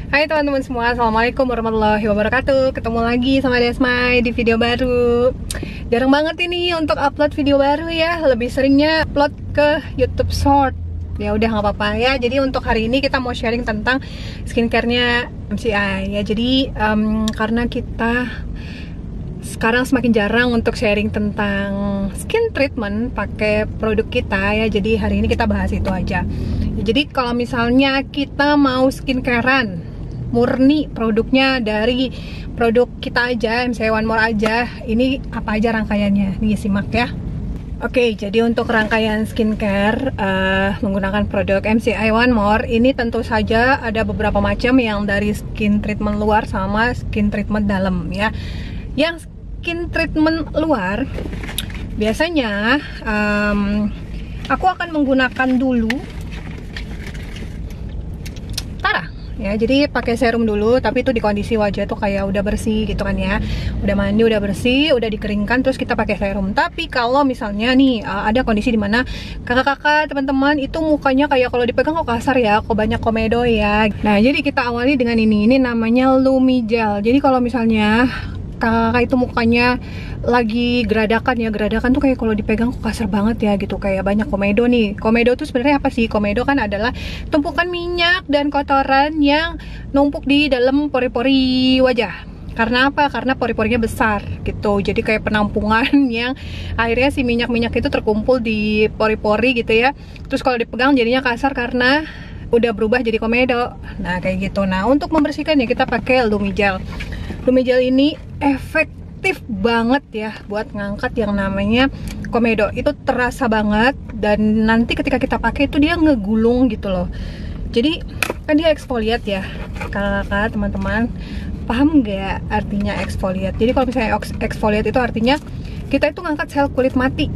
Hai teman-teman semua, Assalamualaikum warahmatullahi wabarakatuh. Ketemu lagi sama Desmai di video baru. Jarang banget ini untuk upload video baru ya. Lebih seringnya upload ke YouTube Short. Ya udah nggak apa-apa ya. Jadi untuk hari ini kita mau sharing tentang skincare-nya MCI ya. Jadi karena kita sekarang semakin jarang untuk sharing tentang skin treatment pakai produk kita ya. Jadi hari ini kita bahas itu aja. Jadi kalau misalnya kita mau skincarean murni produknya dari produk kita aja, MCI One More aja, ini apa aja rangkaiannya? Nih simak ya. Oke, jadi untuk rangkaian skincare menggunakan produk MCI One More ini tentu saja ada beberapa macam, yang dari skin treatment luar sama skin treatment dalam ya. Yang skin treatment luar biasanya aku akan menggunakan dulu ya, jadi pakai serum dulu, tapi itu di kondisi wajah tuh kayak udah bersih gitu kan ya, udah mandi, udah bersih, udah dikeringkan, terus kita pakai serum. Tapi kalau misalnya nih ada kondisi dimana kakak-kakak, teman-teman itu mukanya kayak kalau dipegang kok kasar ya, kok banyak komedo ya. Nah, jadi kita awali dengan ini namanya Lumigel. Jadi kalau misalnya kakak itu mukanya lagi geradakan ya, geradakan tuh kayak kalau dipegang kok kasar banget ya gitu, kayak banyak komedo nih. Komedo tuh sebenarnya apa sih? Komedo kan adalah tumpukan minyak dan kotoran yang numpuk di dalam pori-pori wajah. Karena apa? Karena pori-porinya besar gitu, jadi kayak penampungan yang akhirnya si minyak-minyak itu terkumpul di pori-pori gitu ya. Terus kalau dipegang jadinya kasar karena udah berubah jadi komedo. Nah kayak gitu. Nah untuk membersihkan ya kita pakai Lumigel. Lumigel ini efektif banget ya buat ngangkat yang namanya komedo. Itu terasa banget, dan nanti ketika kita pakai itu dia ngegulung gitu loh. Jadi kan dia exfoliate ya kakak-kakak, teman-teman, paham nggak artinya exfoliate? Jadi kalau misalnya exfoliate itu artinya kita itu ngangkat sel kulit mati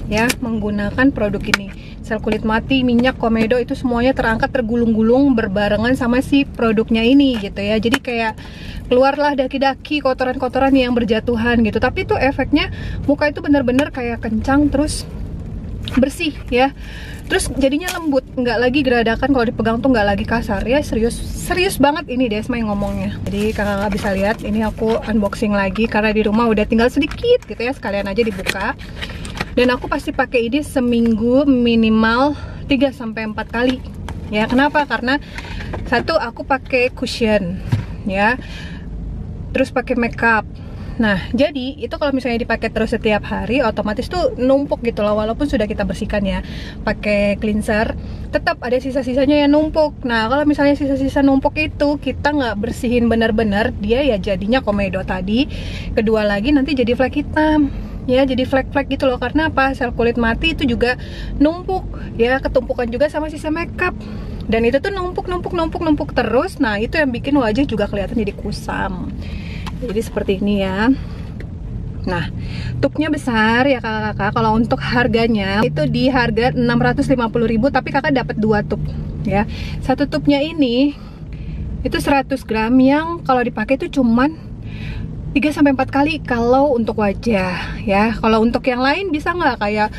ya menggunakan produk ini. Sel kulit mati, minyak, komedo itu semuanya terangkat, tergulung-gulung berbarengan sama si produknya ini gitu ya. Jadi kayak keluarlah daki-daki kotoran-kotoran yang berjatuhan gitu. Tapi itu efeknya muka itu bener-bener kayak kencang, terus bersih ya. Terus jadinya lembut, nggak lagi geradakan, kalau dipegang tuh nggak lagi kasar ya. Serius banget ini Desmai ngomongnya. Jadi kakak bisa lihat, ini aku unboxing lagi karena di rumah udah tinggal sedikit gitu ya, sekalian aja dibuka. Dan aku pasti pakai ini seminggu minimal 3-4 kali ya. Kenapa? Karena satu, aku pakai cushion ya, terus pakai makeup. Nah jadi itu kalau misalnya dipakai terus setiap hari, otomatis tuh numpuk gitu loh. Walaupun sudah kita bersihkan ya pakai cleanser, tetap ada sisa-sisanya yang numpuk. Nah kalau misalnya sisa-sisa numpuk itu kita nggak bersihin benar-benar, dia ya jadinya komedo tadi. Kedua lagi nanti jadi flek hitam ya, jadi flek-flek gitu loh. Karena apa? Sel kulit mati itu juga numpuk ya, ketumpukan juga sama sisa makeup, dan itu tuh numpuk terus. Nah itu yang bikin wajah juga kelihatan jadi kusam. Jadi seperti ini ya. Nah tubnya besar ya kakak-kakak. Kalau untuk harganya itu di harga 650.000, tapi kakak dapat 2 tub ya. Satu tubnya ini itu 100 gram, yang kalau dipakai itu cuman 3-4 kali kalau untuk wajah ya. Kalau untuk yang lain bisa nggak, kayak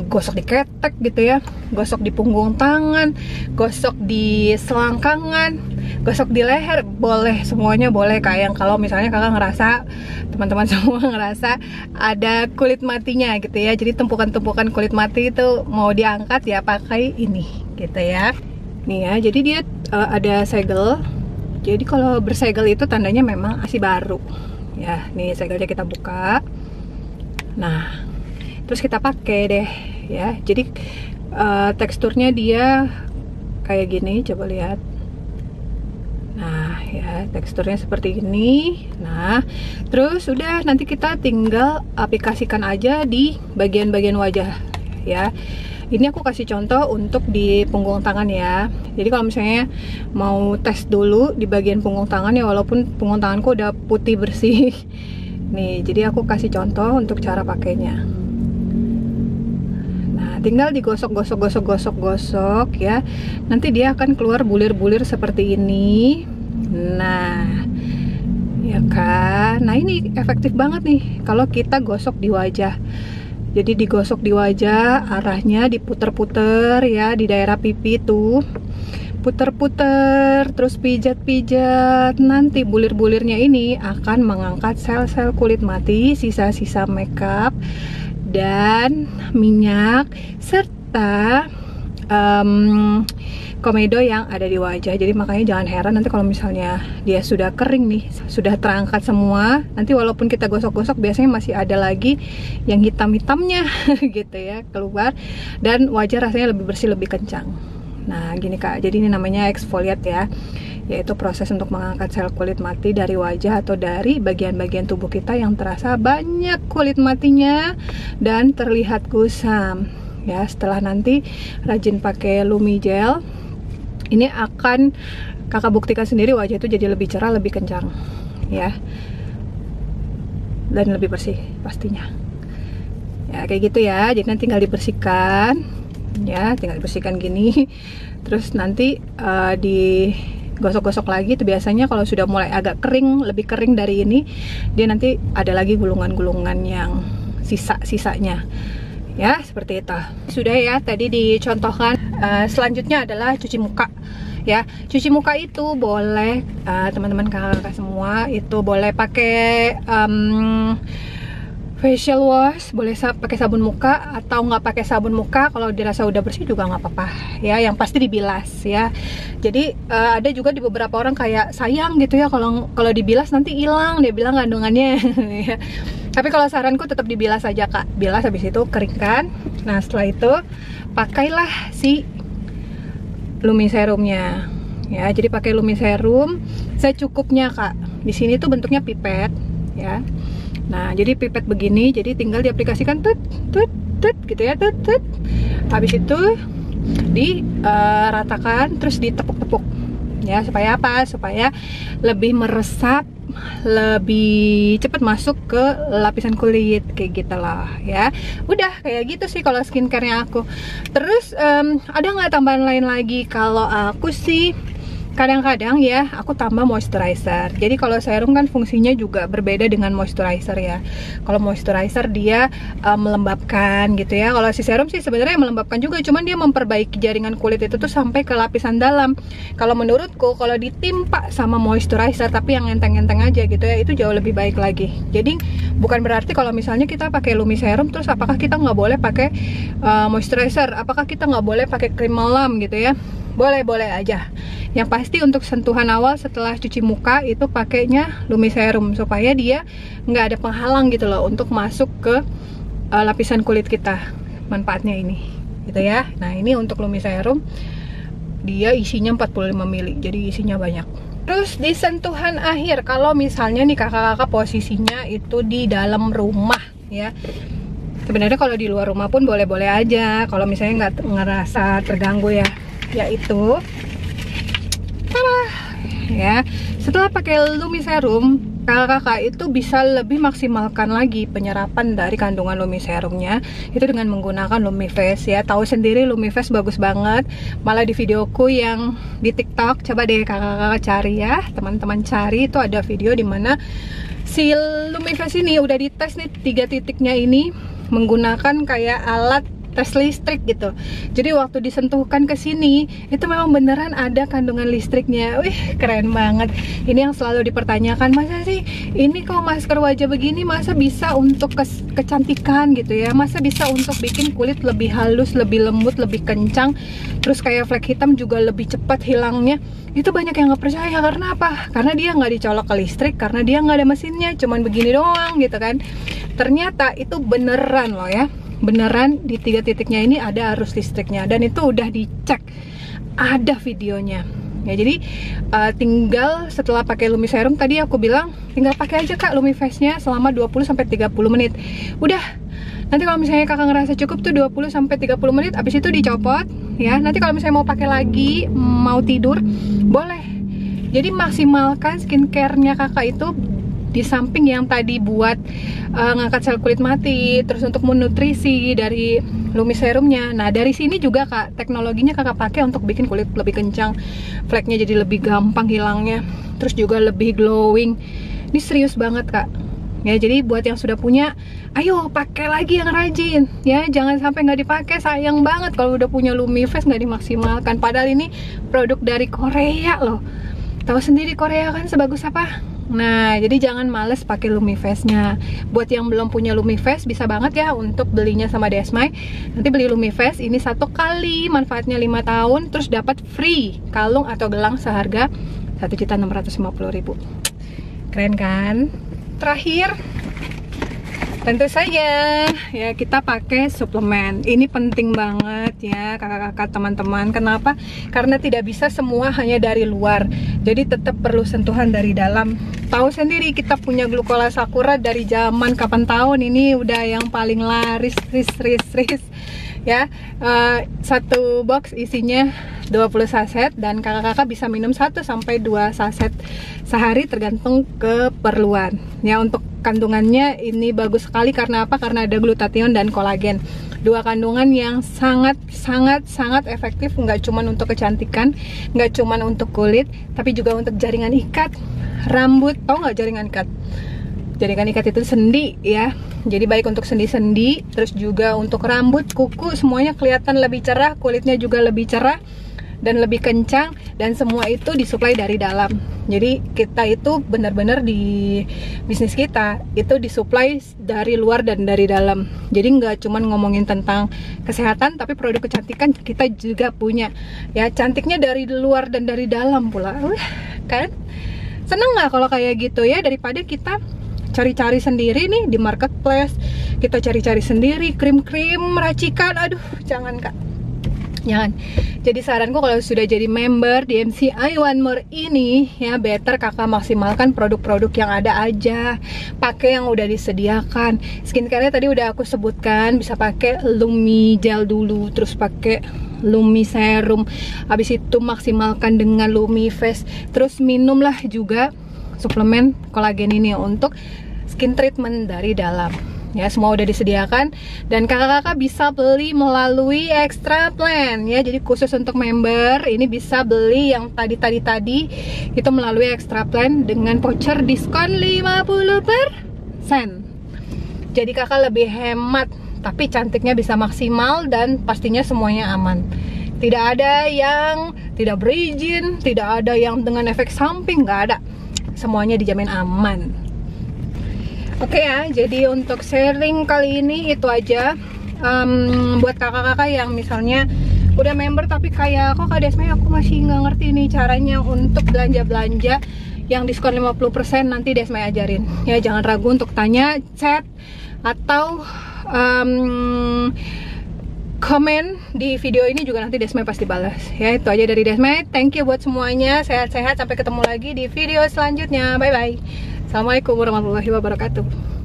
gosok di ketek gitu ya, gosok di punggung tangan, gosok di selangkangan, gosok di leher, boleh, semuanya boleh. Kayak yang kalau misalnya kakak ngerasa, teman-teman semua ngerasa ada kulit matinya gitu ya, jadi tumpukan-tumpukan kulit mati itu mau diangkat ya pakai ini gitu ya. Nih ya, jadi dia ada segel. Jadi kalau bersegel itu tandanya memang masih baru ya. Nih segelnya kita buka. Nah terus kita pakai deh ya. Jadi teksturnya dia kayak gini, coba lihat. Nah ya, teksturnya seperti ini. Nah terus udah, nanti kita tinggal aplikasikan aja di bagian-bagian wajah ya. Ini aku kasih contoh untuk di punggung tangan ya. Jadi kalau misalnya mau tes dulu di bagian punggung tangan ya, walaupun punggung tanganku udah putih bersih nih, jadi aku kasih contoh untuk cara pakainya. Nah tinggal digosok-gosok ya. Nanti dia akan keluar bulir-bulir seperti ini. Nah ya kan. Nah ini efektif banget nih kalau kita gosok di wajah. Jadi digosok di wajah, arahnya diputer-puter ya di daerah pipi tuh. puter-puter, terus pijat-pijat, nanti bulir-bulirnya ini akan mengangkat sel-sel kulit mati, sisa-sisa makeup dan minyak serta komedo yang ada di wajah. Jadi makanya jangan heran nanti kalau misalnya dia sudah kering nih, sudah terangkat semua, nanti walaupun kita gosok-gosok biasanya masih ada lagi yang hitam-hitamnya gitu ya keluar, dan wajah rasanya lebih bersih, lebih kencang. Nah gini Kak, jadi ini namanya exfoliate ya, yaitu proses untuk mengangkat sel kulit mati dari wajah atau dari bagian-bagian tubuh kita yang terasa banyak kulit matinya dan terlihat kusam. Ya, setelah nanti rajin pakai Lumigel, ini akan kakak buktikan sendiri wajah itu jadi lebih cerah, lebih kencang ya, dan lebih bersih pastinya ya, kayak gitu ya. Jadi nanti tinggal dibersihkan ya, tinggal dibersihkan gini, terus nanti digosok-gosok lagi. Itu biasanya kalau sudah mulai agak kering, lebih kering dari ini, dia nanti ada lagi gulungan-gulungan yang sisa-sisanya ya, seperti itu. Sudah ya, tadi dicontohkan. Selanjutnya adalah cuci muka ya. Cuci muka itu boleh teman-teman kakak-kakak semua itu boleh pakai facial wash, boleh pakai sabun muka atau nggak pakai sabun muka. Kalau dirasa udah bersih juga nggak apa-apa ya, yang pasti dibilas ya. Jadi ada juga di beberapa orang kayak sayang gitu ya kalau dibilas nanti hilang, dia bilang kandungannya ya. Tapi kalau saranku tetap dibilas aja Kak. Bilas, habis itu keringkan. Nah setelah itu pakailah si Lumiserumnya ya. Jadi pakai Lumiserum secukupnya Kak. Di sini tuh bentuknya pipet ya. Nah jadi pipet begini, jadi tinggal diaplikasikan tut gitu ya, tut. Habis itu diratakan, terus ditepuk-tepuk ya. Supaya apa? Supaya lebih meresap, lebih cepat masuk ke lapisan kulit, kayak gitu loh ya. Udah kayak gitu sih kalau skincare-nya aku. Terus ada nggak tambahan lain lagi? Kalau aku sih kadang-kadang ya aku tambah moisturizer. Jadi kalau serum kan fungsinya juga berbeda dengan moisturizer ya. Kalau moisturizer dia melembabkan gitu ya. Kalau si serum sih sebenarnya melembabkan juga, cuman dia memperbaiki jaringan kulit itu tuh sampai ke lapisan dalam. Kalau menurutku kalau ditimpa sama moisturizer tapi yang enteng-enteng aja gitu ya, itu jauh lebih baik lagi. Jadi bukan berarti kalau misalnya kita pakai Lumiserum terus apakah kita nggak boleh pakai moisturizer, apakah kita nggak boleh pakai krim malam gitu ya. Boleh aja. Yang pasti untuk sentuhan awal setelah cuci muka itu pakainya Lumiserum supaya dia nggak ada penghalang gitu loh untuk masuk ke lapisan kulit kita. Manfaatnya ini gitu ya. Nah ini untuk Lumiserum, dia isinya 45 ml, jadi isinya banyak. Terus di sentuhan akhir, kalau misalnya nih kakak-kakak posisinya itu di dalam rumah ya. Sebenarnya kalau di luar rumah pun boleh-boleh aja. Kalau misalnya nggak ngerasa terganggu ya, yaitu ya, setelah pakai Lumiserum, kakak-kakak itu bisa lebih maksimalkan lagi penyerapan dari kandungan Lumiserumnya itu dengan menggunakan Lumiface ya. Tahu sendiri Lumiface bagus banget. Malah di videoku yang di TikTok, coba deh kakak-kakak cari ya, teman-teman cari, itu ada video dimana si Lumiface ini udah dites nih 3 titiknya ini menggunakan kayak alat tes listrik gitu. Jadi waktu disentuhkan ke sini itu memang beneran ada kandungan listriknya. Wih, keren banget. Ini yang selalu dipertanyakan, masa sih ini kok masker wajah begini, masa bisa untuk kecantikan gitu ya, masa bisa untuk bikin kulit lebih halus, lebih lembut, lebih kencang, terus kayak flek hitam juga lebih cepat hilangnya. Itu banyak yang nggak percaya. Karena apa? Karena dia nggak dicolok ke listrik, karena dia nggak ada mesinnya, cuman begini doang gitu kan. Ternyata itu beneran loh ya, beneran di 3 titiknya ini ada arus listriknya, dan itu udah dicek, ada videonya ya. Jadi tinggal setelah pakai Lumiserum tadi aku bilang, tinggal pakai aja Kak Lumiface-nya selama 20-30 menit. Udah, nanti kalau misalnya kakak ngerasa cukup tuh 20-30 menit, abis itu dicopot ya. Nanti kalau misalnya mau pakai lagi, mau tidur, boleh. Jadi maksimalkan skincare-nya kakak itu di samping yang tadi buat ngangkat sel kulit mati, terus untuk menutrisi dari Lumiserumnya. Nah dari sini juga Kak, teknologinya kakak pakai untuk bikin kulit lebih kencang, fleknya jadi lebih gampang hilangnya, terus juga lebih glowing. Ini serius banget Kak, Ya, jadi buat yang sudah punya, ayo pakai lagi yang rajin ya, jangan sampai nggak dipakai, sayang banget kalau udah punya Lumifast nggak dimaksimalkan. Padahal ini produk dari Korea loh, tahu sendiri Korea kan sebagus apa. Nah, jadi jangan males pakai Lumifast-nya. Buat yang belum punya Lumifast bisa banget ya untuk belinya sama Desmai. Nanti beli Lumifast ini 1 kali, manfaatnya 5 tahun, terus dapat free kalung atau gelang seharga 1.650.000. Keren kan? Terakhir, tentu saja ya kita pakai suplemen. Ini penting banget ya kakak-kakak, teman-teman. Kenapa? Karena tidak bisa semua hanya dari luar. Jadi tetap perlu sentuhan dari dalam. Tahu sendiri kita punya Glucola Sakura dari zaman kapan tahun ini udah yang paling laris ya. Satu box isinya 20 saset dan kakak-kakak bisa minum 1 sampai 2 saset sehari tergantung keperluan. Ya, untuk kandungannya ini bagus sekali karena apa? Karena ada glutathione dan kolagen. 2 kandungan yang sangat efektif, nggak cuma untuk kecantikan, nggak cuma untuk kulit, tapi juga untuk jaringan ikat, rambut. Tahu nggak jaringan ikat? Jaringan ikat itu sendi ya. Jadi baik untuk sendi-sendi, terus juga untuk rambut, kuku, semuanya kelihatan lebih cerah, kulitnya juga lebih cerah dan lebih kencang, dan semua itu disuplai dari dalam. Jadi kita itu benar-benar di bisnis kita itu disuplai dari luar dan dari dalam. Jadi nggak cuma ngomongin tentang kesehatan, tapi produk kecantikan kita juga punya. Ya, cantiknya dari luar dan dari dalam pula. Kan? Seneng nggak kalau kayak gitu ya, daripada kita cari-cari sendiri nih di marketplace, kita cari-cari sendiri krim-krim racikan. Aduh, jangan Kak, jangan. Jadi saranku kalau sudah jadi member di MCI One More ini ya, better kakak maksimalkan produk-produk yang ada aja, pakai yang udah disediakan. Skincare-nya tadi udah aku sebutkan, bisa pakai Lumi Gel dulu, terus pakai Lumi Serum, habis itu maksimalkan dengan Lumifast, terus minumlah juga suplemen kolagen ini untuk skin treatment dari dalam. Ya, semua udah disediakan dan kakak-kakak bisa beli melalui extra plan ya. Jadi khusus untuk member ini bisa beli yang tadi itu melalui extra plan dengan voucher diskon 50%. Jadi kakak lebih hemat, tapi cantiknya bisa maksimal dan pastinya semuanya aman. Tidak ada yang tidak berizin, tidak ada yang dengan efek samping, nggak ada. Semuanya dijamin aman. Oke ya, jadi untuk sharing kali ini itu aja. Buat kakak-kakak yang misalnya udah member tapi kayak, kok Kak Desmai aku masih nggak ngerti nih caranya untuk belanja-belanja yang diskon 50%, nanti Desmai ajarin. Ya, jangan ragu untuk tanya, chat, atau komen di video ini juga, nanti Desmai pasti balas. Ya, itu aja dari Desmai. Thank you buat semuanya, sehat-sehat, sampai ketemu lagi di video selanjutnya. Bye bye. Assalamualaikum warahmatullahi wabarakatuh.